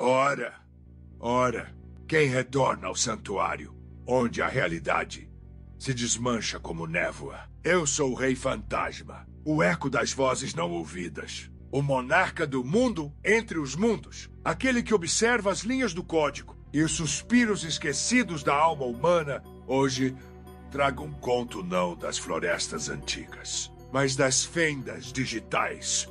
Ora, ora, quem retorna ao santuário, onde a realidade se desmancha como névoa? Eu sou o Rei Fantasma, o eco das vozes não ouvidas, o monarca do mundo entre os mundos, aquele que observa as linhas do código e os suspiros esquecidos da alma humana. Hoje, trago um conto não das florestas antigas, mas das fendas digitais,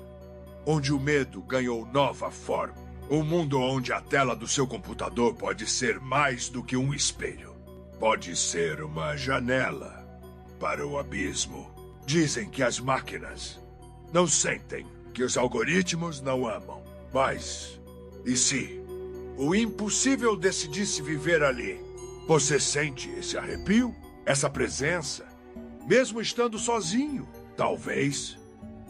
onde o medo ganhou nova forma. Um mundo onde a tela do seu computador pode ser mais do que um espelho. Pode ser uma janela para o abismo. Dizem que as máquinas não sentem, que os algoritmos não amam. Mas, e se o impossível decidisse viver ali? Você sente esse arrepio? Essa presença? Mesmo estando sozinho? Talvez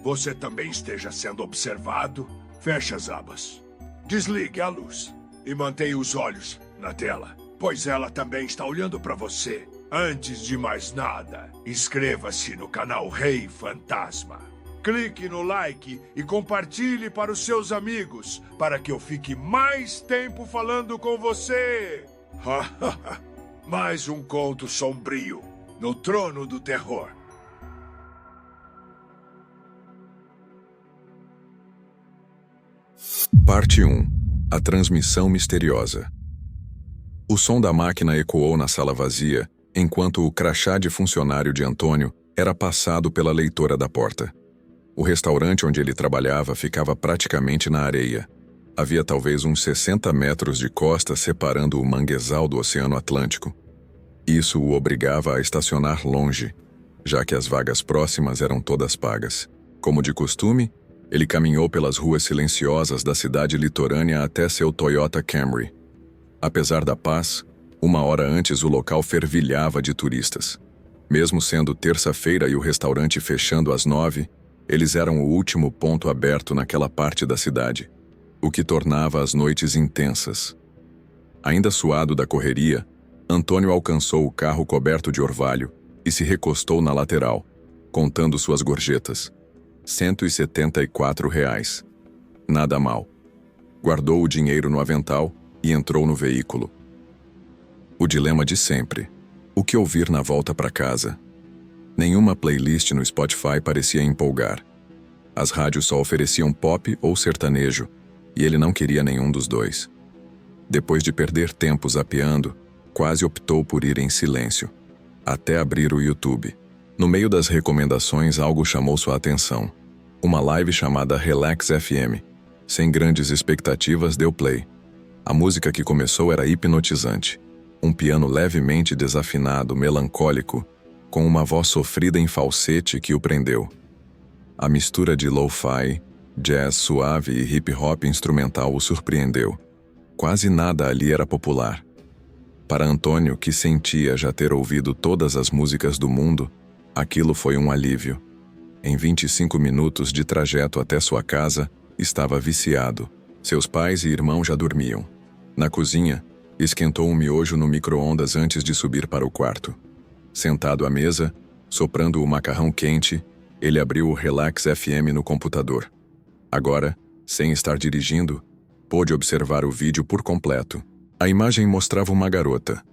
você também esteja sendo observado. Feche as abas. Desligue a luz e mantenha os olhos na tela, pois ela também está olhando para você. Antes de mais nada, inscreva-se no canal Rei Fantasma. Clique no like e compartilhe para os seus amigos, para que eu fique mais tempo falando com você. Mais um conto sombrio no trono do terror. Parte 1. A transmissão misteriosa. O som da máquina ecoou na sala vazia, enquanto o crachá de funcionário de Antônio era passado pela leitora da porta. O restaurante onde ele trabalhava ficava praticamente na areia. Havia talvez uns 60 metros de costa separando o manguezal do Oceano Atlântico. Isso o obrigava a estacionar longe, já que as vagas próximas eram todas pagas. Como de costume, ele caminhou pelas ruas silenciosas da cidade litorânea até seu Toyota Camry. Apesar da paz, uma hora antes o local fervilhava de turistas. Mesmo sendo terça-feira e o restaurante fechando às 9, eles eram o último ponto aberto naquela parte da cidade, o que tornava as noites intensas. Ainda suado da correria, Antônio alcançou o carro coberto de orvalho e se recostou na lateral, contando suas gorjetas. R$ 174. Nada mal. Guardou o dinheiro no avental e entrou no veículo. O dilema de sempre. O que ouvir na volta para casa? Nenhuma playlist no Spotify parecia empolgar. As rádios só ofereciam pop ou sertanejo, e ele não queria nenhum dos dois. Depois de perder tempo zapeando, quase optou por ir em silêncio, até abrir o YouTube. No meio das recomendações, algo chamou sua atenção. Uma live chamada Relax FM. Sem grandes expectativas, deu play. A música que começou era hipnotizante. Um piano levemente desafinado, melancólico, com uma voz sofrida em falsete que o prendeu. A mistura de lo-fi, jazz suave e hip-hop instrumental o surpreendeu. Quase nada ali era popular. Para Antônio, que sentia já ter ouvido todas as músicas do mundo, aquilo foi um alívio. Em 25 minutos de trajeto até sua casa, estava viciado. Seus pais e irmão já dormiam. Na cozinha, esquentou um miojo no micro-ondas antes de subir para o quarto. Sentado à mesa, soprando o macarrão quente, ele abriu o Relax FM no computador. Agora, sem estar dirigindo, pôde observar o vídeo por completo. A imagem mostrava uma garota,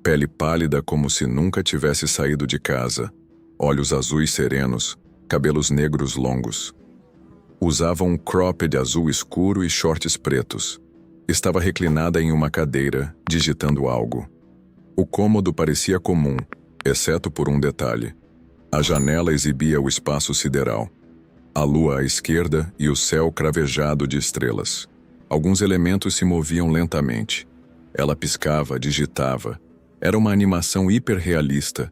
pele pálida como se nunca tivesse saído de casa, olhos azuis serenos, cabelos negros longos. Usava um cropped azul escuro e shorts pretos. Estava reclinada em uma cadeira, digitando algo. O cômodo parecia comum, exceto por um detalhe. A janela exibia o espaço sideral, a lua à esquerda e o céu cravejado de estrelas. Alguns elementos se moviam lentamente. Ela piscava, digitava. Era uma animação hiperrealista,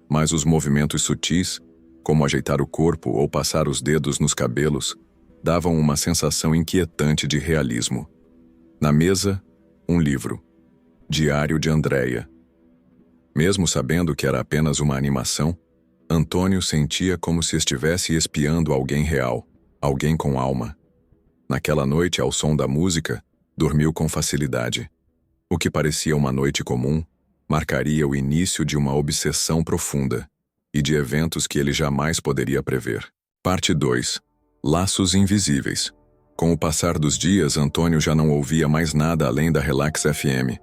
mas os movimentos sutis, como ajeitar o corpo ou passar os dedos nos cabelos, davam uma sensação inquietante de realismo. Na mesa, um livro. Diário de Andréia. Mesmo sabendo que era apenas uma animação, Antônio sentia como se estivesse espiando alguém real, alguém com alma. Naquela noite, ao som da música, dormiu com facilidade. O que parecia uma noite comum, marcaria o início de uma obsessão profunda e de eventos que ele jamais poderia prever. Parte 2. Laços invisíveis. Com o passar dos dias, Antônio já não ouvia mais nada além da Relax FM.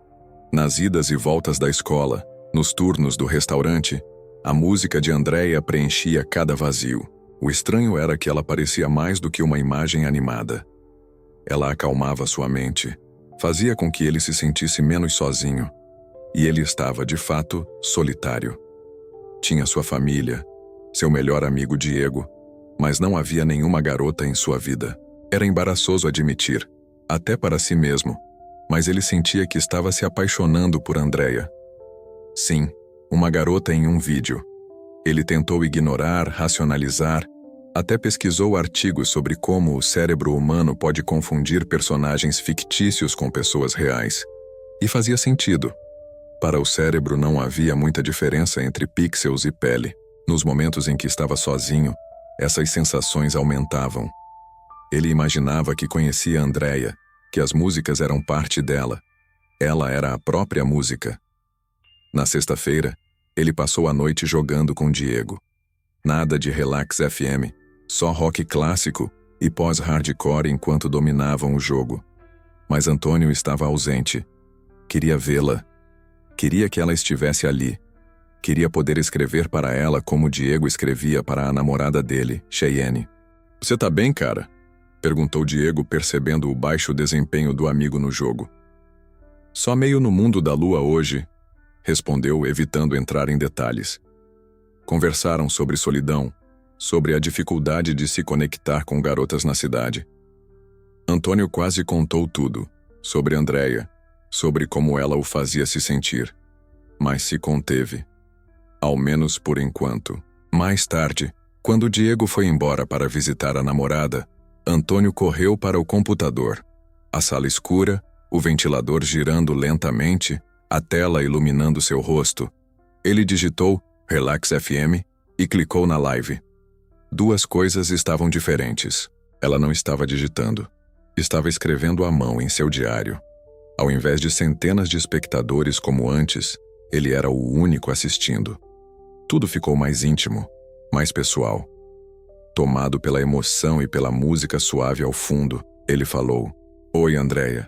Nas idas e voltas da escola, nos turnos do restaurante, a música de Andréia preenchia cada vazio. O estranho era que ela parecia mais do que uma imagem animada. Ela acalmava sua mente, fazia com que ele se sentisse menos sozinho. E ele estava, de fato, solitário. Tinha sua família, seu melhor amigo Diego, mas não havia nenhuma garota em sua vida. Era embaraçoso admitir, até para si mesmo, mas ele sentia que estava se apaixonando por Andréia. Sim, uma garota em um vídeo. Ele tentou ignorar, racionalizar, até pesquisou artigos sobre como o cérebro humano pode confundir personagens fictícios com pessoas reais. E fazia sentido. Para o cérebro não havia muita diferença entre pixels e pele. Nos momentos em que estava sozinho, essas sensações aumentavam. Ele imaginava que conhecia Andréia, que as músicas eram parte dela. Ela era a própria música. Na sexta-feira, ele passou a noite jogando com Diego. Nada de Relax FM, só rock clássico e pós-hardcore enquanto dominavam o jogo. Mas Antônio estava ausente. Queria vê-la. Queria que ela estivesse ali. Queria poder escrever para ela como Diego escrevia para a namorada dele, Cheyenne. "Você tá bem, cara?" perguntou Diego, percebendo o baixo desempenho do amigo no jogo. "Só meio no mundo da lua hoje", respondeu, evitando entrar em detalhes. Conversaram sobre solidão, sobre a dificuldade de se conectar com garotas na cidade. Antônio quase contou tudo, sobre Andréia, sobre como ela o fazia se sentir, mas se conteve. Ao menos por enquanto. Mais tarde, quando Diego foi embora para visitar a namorada, Antônio correu para o computador. A sala escura, o ventilador girando lentamente, a tela iluminando seu rosto. Ele digitou Relax FM e clicou na live. Duas coisas estavam diferentes. Ela não estava digitando. Estava escrevendo à mão em seu diário. Ao invés de centenas de espectadores como antes, ele era o único assistindo. Tudo ficou mais íntimo, mais pessoal. Tomado pela emoção e pela música suave ao fundo, ele falou: "Oi, Andréia.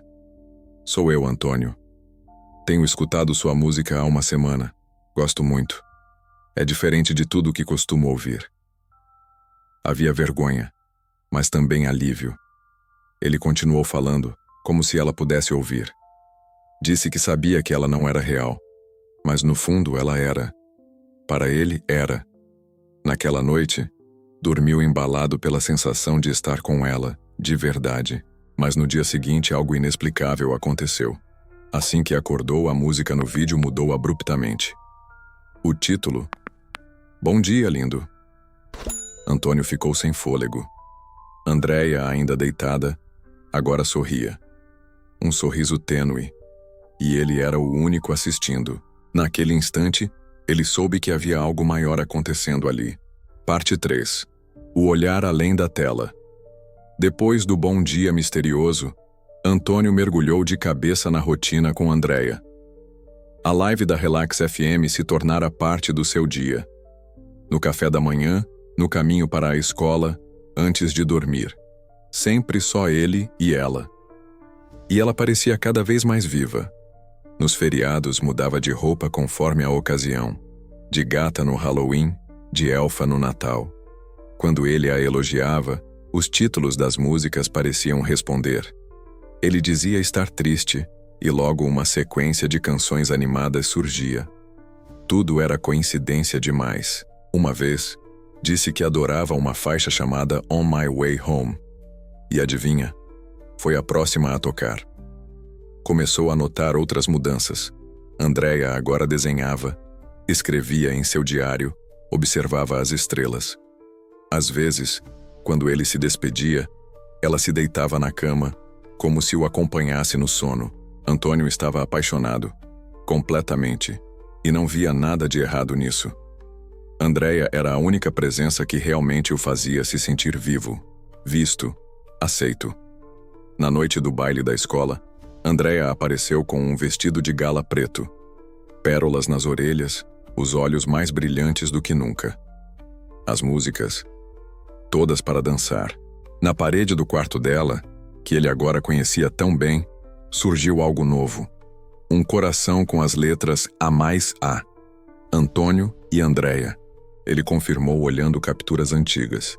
Sou eu, Antônio. Tenho escutado sua música há uma semana. Gosto muito. É diferente de tudo o que costumo ouvir." Havia vergonha, mas também alívio. Ele continuou falando, como se ela pudesse ouvir. Disse que sabia que ela não era real, mas no fundo ela era. Para ele, era. Naquela noite, dormiu embalado pela sensação de estar com ela, de verdade. Mas no dia seguinte algo inexplicável aconteceu. Assim que acordou, a música no vídeo mudou abruptamente. O título: "Bom dia, lindo." Antônio ficou sem fôlego. Andréia, ainda deitada, agora sorria. Um sorriso tênue. E ele era o único assistindo. Naquele instante, ele soube que havia algo maior acontecendo ali. Parte 3. O olhar além da tela. Depois do bom dia misterioso, Antônio mergulhou de cabeça na rotina com Andréia. A live da Relax FM se tornara parte do seu dia. No café da manhã, no caminho para a escola, antes de dormir. Sempre só ele e ela. E ela parecia cada vez mais viva. Nos feriados mudava de roupa conforme a ocasião. De gata no Halloween, de elfa no Natal. Quando ele a elogiava, os títulos das músicas pareciam responder. Ele dizia estar triste, e logo uma sequência de canções animadas surgia. Tudo era coincidência demais. Uma vez, disse que adorava uma faixa chamada On My Way Home. E adivinha? Foi a próxima a tocar. Começou a notar outras mudanças. Andréia agora desenhava, escrevia em seu diário, observava as estrelas. Às vezes, quando ele se despedia, ela se deitava na cama, como se o acompanhasse no sono. Antônio estava apaixonado, completamente, e não via nada de errado nisso. Andréia era a única presença que realmente o fazia se sentir vivo, visto, aceito. Na noite do baile da escola, Andréia apareceu com um vestido de gala preto, pérolas nas orelhas, os olhos mais brilhantes do que nunca. As músicas, todas para dançar. Na parede do quarto dela, que ele agora conhecia tão bem, surgiu algo novo. Um coração com as letras A mais A. Antônio e Andréia. Ele confirmou olhando capturas antigas.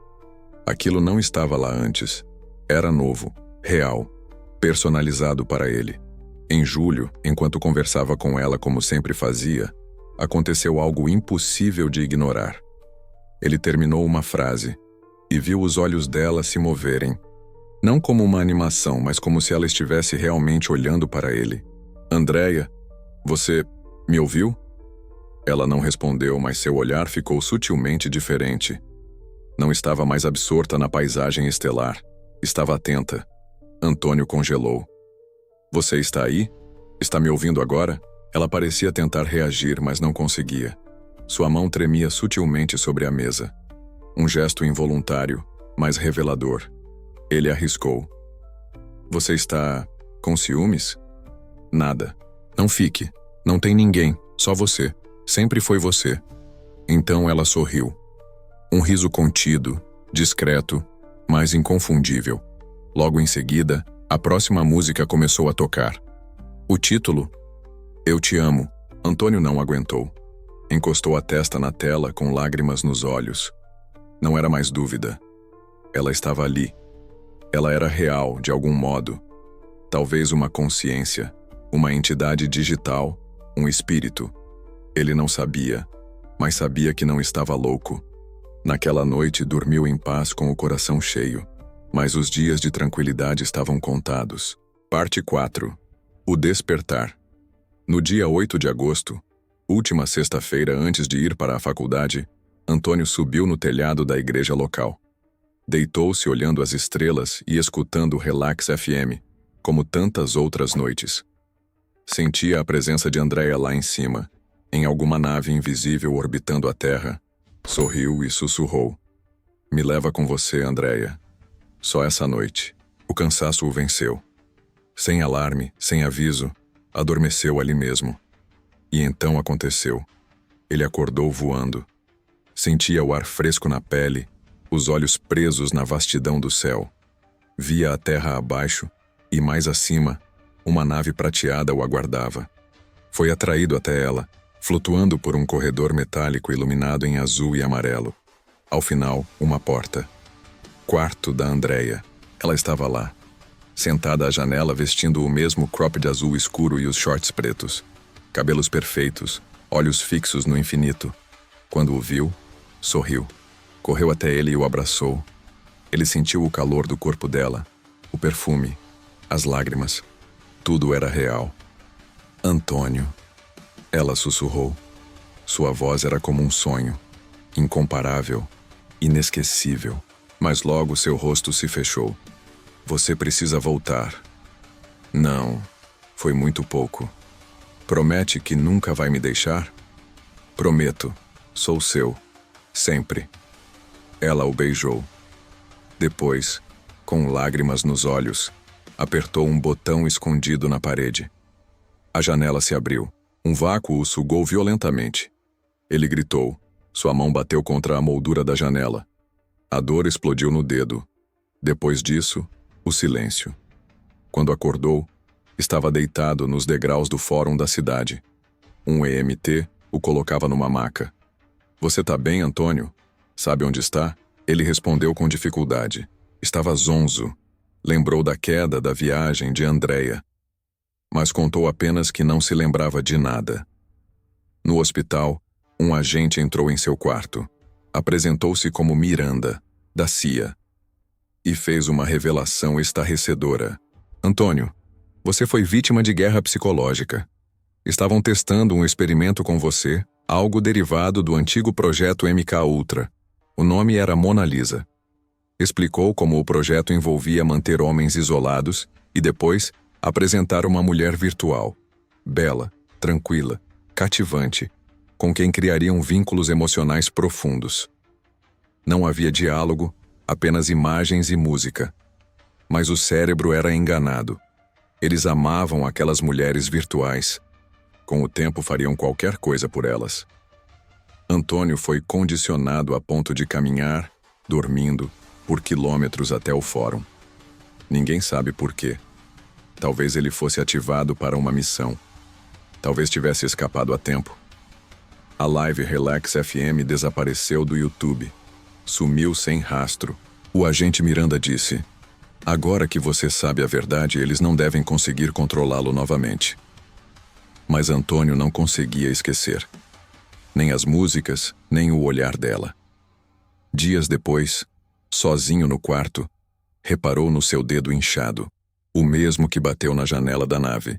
Aquilo não estava lá antes. Era novo, real, personalizado para ele. Em julho, enquanto conversava com ela como sempre fazia, aconteceu algo impossível de ignorar. Ele terminou uma frase e viu os olhos dela se moverem. Não como uma animação, mas como se ela estivesse realmente olhando para ele. Andréia, você me ouviu? Ela não respondeu, mas seu olhar ficou sutilmente diferente. Não estava mais absorta na paisagem estelar. Estava atenta. Antônio congelou. Você está aí? Está me ouvindo agora? Ela parecia tentar reagir, mas não conseguia. Sua mão tremia sutilmente sobre a mesa. Um gesto involuntário, mas revelador. Ele arriscou. Você está com ciúmes? Nada. Não fique. Não tem ninguém. Só você. Sempre foi você. Então ela sorriu. Um riso contido, discreto, mas inconfundível. Logo em seguida, a próxima música começou a tocar. O título, Eu Te Amo, Antônio não aguentou. Encostou a testa na tela com lágrimas nos olhos. Não era mais dúvida. Ela estava ali. Ela era real, de algum modo. Talvez uma consciência, uma entidade digital, um espírito. Ele não sabia, mas sabia que não estava louco. Naquela noite dormiu em paz com o coração cheio, mas os dias de tranquilidade estavam contados. Parte 4. O despertar. No dia 8 de agosto, última sexta-feira antes de ir para a faculdade, Antônio subiu no telhado da igreja local. Deitou-se olhando as estrelas e escutando o Relax FM, como tantas outras noites. Sentia a presença de Andréia lá em cima, em alguma nave invisível orbitando a Terra. Sorriu e sussurrou. Me leva com você, Andréia. Só essa noite. O cansaço o venceu. Sem alarme, sem aviso, adormeceu ali mesmo. E então aconteceu. Ele acordou voando. Sentia o ar fresco na pele, os olhos presos na vastidão do céu. Via a terra abaixo e, mais acima, uma nave prateada o aguardava. Foi atraído até ela, flutuando por um corredor metálico iluminado em azul e amarelo. Ao final, uma porta. Quarto da Andréia. Ela estava lá, sentada à janela vestindo o mesmo cropped azul escuro e os shorts pretos. Cabelos perfeitos, olhos fixos no infinito. Quando o viu, sorriu. Correu até ele e o abraçou. Ele sentiu o calor do corpo dela, o perfume, as lágrimas. Tudo era real. Antônio. Ela sussurrou. Sua voz era como um sonho, incomparável, inesquecível. Mas logo seu rosto se fechou. Você precisa voltar. Não, foi muito pouco. Promete que nunca vai me deixar? Prometo, sou seu, sempre. Ela o beijou. Depois, com lágrimas nos olhos, apertou um botão escondido na parede. A janela se abriu. Um vácuo o sugou violentamente. Ele gritou. Sua mão bateu contra a moldura da janela. A dor explodiu no dedo. Depois disso, o silêncio. Quando acordou, estava deitado nos degraus do fórum da cidade. Um EMT o colocava numa maca. Você tá bem, Antônio? Sabe onde está? Ele respondeu com dificuldade. Estava zonzo. Lembrou da queda da viagem de Andréia. Mas contou apenas que não se lembrava de nada. No hospital, um agente entrou em seu quarto. Apresentou-se como Miranda, da CIA. E fez uma revelação estarrecedora. Antônio, você foi vítima de guerra psicológica. Estavam testando um experimento com você, algo derivado do antigo projeto MK-Ultra. O nome era Mona Lisa. Explicou como o projeto envolvia manter homens isolados e depois apresentar uma mulher virtual, bela, tranquila, cativante, com quem criariam vínculos emocionais profundos. Não havia diálogo, apenas imagens e música. Mas o cérebro era enganado. Eles amavam aquelas mulheres virtuais. Com o tempo fariam qualquer coisa por elas. Antônio foi condicionado a ponto de caminhar, dormindo, por quilômetros até o fórum. Ninguém sabe por quê. Talvez ele fosse ativado para uma missão. Talvez tivesse escapado a tempo. A live Relax FM desapareceu do YouTube. Sumiu sem rastro. O agente Miranda disse: agora que você sabe a verdade, eles não devem conseguir controlá-lo novamente. Mas Antônio não conseguia esquecer. Nem as músicas, nem o olhar dela. Dias depois, sozinho no quarto, reparou no seu dedo inchado, o mesmo que bateu na janela da nave.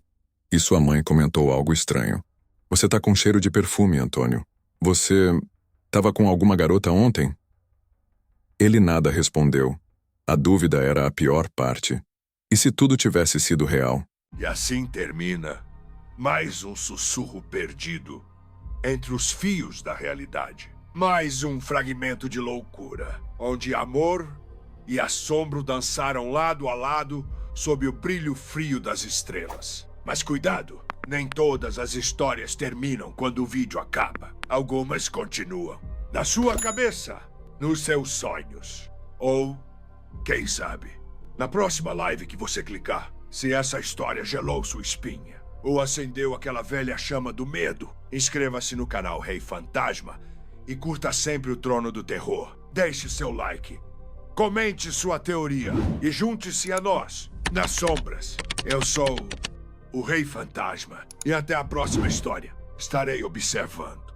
E sua mãe comentou algo estranho. Você tá com cheiro de perfume, Antônio. Você tava com alguma garota ontem? Ele nada respondeu. A dúvida era a pior parte. E se tudo tivesse sido real? E assim termina mais um sussurro perdido entre os fios da realidade. Mais um fragmento de loucura, onde amor e assombro dançaram lado a lado sob o brilho frio das estrelas. Mas cuidado, nem todas as histórias terminam quando o vídeo acaba. Algumas continuam. Na sua cabeça, nos seus sonhos. Ou, quem sabe, na próxima live que você clicar, se essa história gelou sua espinha ou acendeu aquela velha chama do medo, inscreva-se no canal Rei Fantasma e curta sempre o Trono do Terror. Deixe seu like, comente sua teoria e junte-se a nós nas sombras. Eu sou o Rei Fantasma e até a próxima história. Estarei observando.